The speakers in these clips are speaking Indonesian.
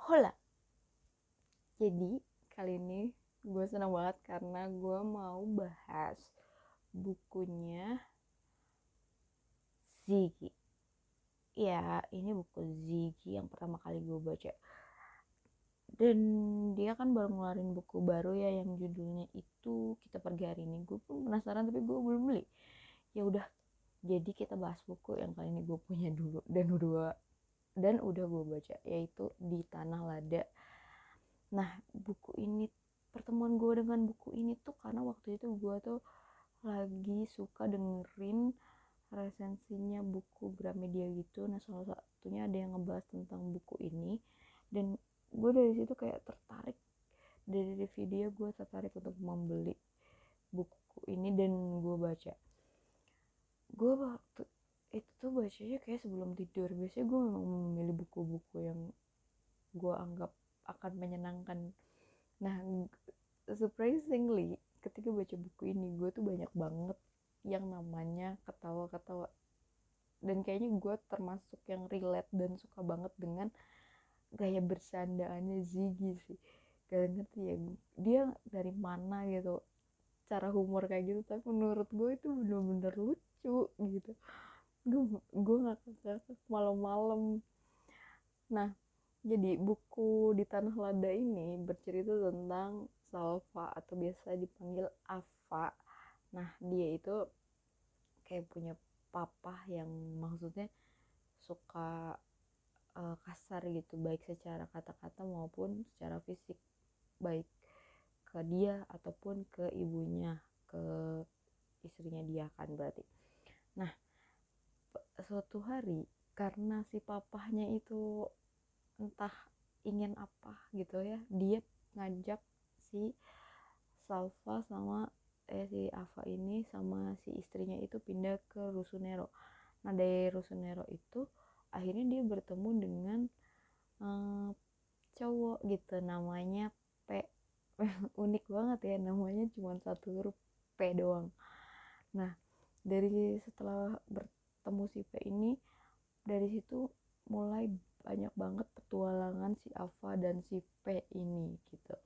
Hola. Jadi kali ini gue senang banget karena gue mau bahas bukunya Ziggy. Ya, ini buku Ziggy yang pertama kali gue baca. Dan dia kan baru ngeluarin buku baru ya yang judulnya itu Kita Pergi Hari Ini. Gue pun penasaran tapi gue belum beli. Ya udah, jadi kita bahas buku yang kali ini gue punya dulu dan udah gue baca, yaitu Di Tanah Lada. Nah, buku ini, pertemuan gue dengan buku ini tuh karena waktu itu gue tuh lagi suka dengerin resensinya buku Gramedia gitu. Nah, salah satunya ada yang ngebahas tentang buku ini, dan gue dari situ kayak tertarik. Dari review dia gue tertarik untuk membeli buku ini dan gue baca. Gue waktu itu tuh bacanya kayak sebelum tidur. Biasanya gue memang memilih buku-buku yang gue anggap akan menyenangkan. Nah, surprisingly ketika baca buku ini gue tuh banyak banget yang namanya ketawa-ketawa, dan kayaknya gue termasuk yang relate dan suka banget dengan gaya bercandaannya Ziggy sih. Gak ngerti ya dia dari mana gitu cara humor kayak gitu, tapi menurut gue itu bener-bener lucu gitu. Gue ngakak-ngakak malam-malam. Nah, jadi buku Di Tanah Lada ini bercerita tentang Salva atau biasa dipanggil Ava. Nah, dia itu kayak punya papa yang maksudnya suka kasar gitu, baik secara kata-kata maupun secara fisik, baik ke dia ataupun ke ibunya, ke istrinya dia kan berarti. Nah, suatu hari karena si papahnya itu entah ingin apa gitu ya, dia ngajak si Salva sama si Ava ini sama si istrinya itu pindah ke Rusunero. Nah, dari Rusunero itu akhirnya dia bertemu dengan eh, cowok gitu namanya P. Unik banget ya, namanya cuma satu huruf P doang. Nah, dari setelah bertemu si P ini, dari situ mulai banyak banget petualangan si Ava dan si P ini gitu.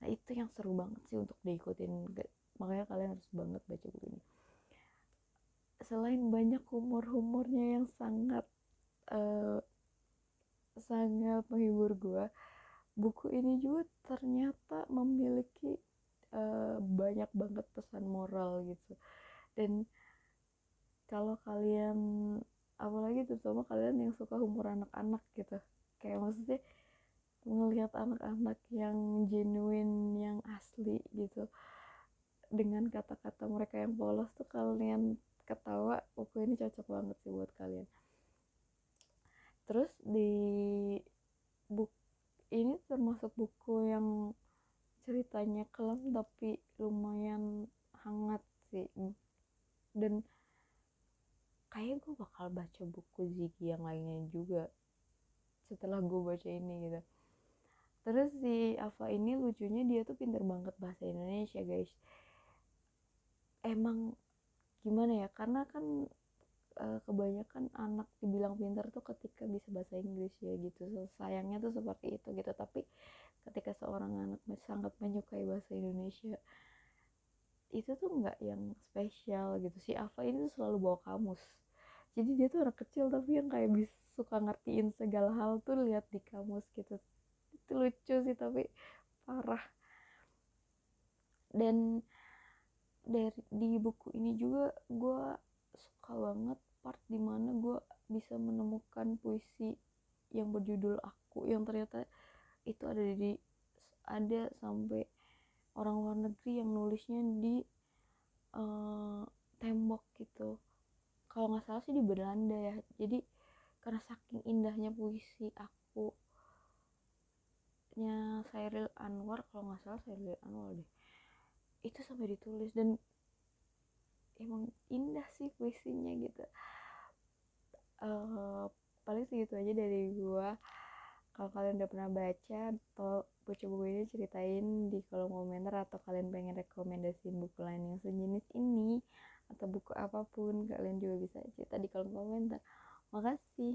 Nah, itu yang seru banget sih untuk diikutin, makanya kalian harus banget baca buku ini. Selain banyak humor-humornya yang uh, sangat menghibur gue, buku ini juga ternyata memiliki banyak banget pesan moral gitu. Dan kalau kalian, apalagi terutama kalian yang suka humor anak-anak gitu, kayak maksudnya ngelihat anak-anak yang genuine, yang asli gitu, dengan kata-kata mereka yang polos tuh kalian ketawa, buku ini cocok banget sih buat kalian. Terus di buku ini termasuk buku yang ceritanya kelam tapi lumayan hangat sih, dan kayak gue bakal baca buku Ziggy yang lainnya juga setelah gue baca ini gitu. Terus si Ava ini lucunya dia tuh pinter banget bahasa Indonesia guys. Emang gimana ya, karena kan kebanyakan anak dibilang pintar tuh ketika bisa bahasa Inggris ya gitu. So, sayangnya tuh seperti itu gitu. Tapi ketika seorang anak sangat menyukai bahasa Indonesia, itu tuh nggak yang spesial gitu. Si Ava ini tuh selalu bawa kamus. Jadi dia tuh anak kecil tapi yang kayak bisa suka ngertiin segala hal tuh lihat di kamus gitu. Itu lucu sih tapi parah. Dan di buku ini juga gue suka banget part dimana gue bisa menemukan puisi yang berjudul Aku, yang ternyata itu ada sampai orang luar negeri yang nulisnya di uh, tembok gitu. Kalau nggak salah sih di Belanda ya. Jadi karena saking indahnya puisi Aku nya Chairil Anwar, kalau nggak salah Chairil Anwar deh, itu sampai ditulis, dan emang indah sih puisinya gitu. uh, Paling segitu aja dari gua. Kalau kalian udah pernah baca atau baca buku ini, ceritain di kolom komentar, atau kalian pengen rekomendasiin buku lain yang sejenis ini atau buku apapun, kalian juga bisa cerita di kolom komentar. Makasih.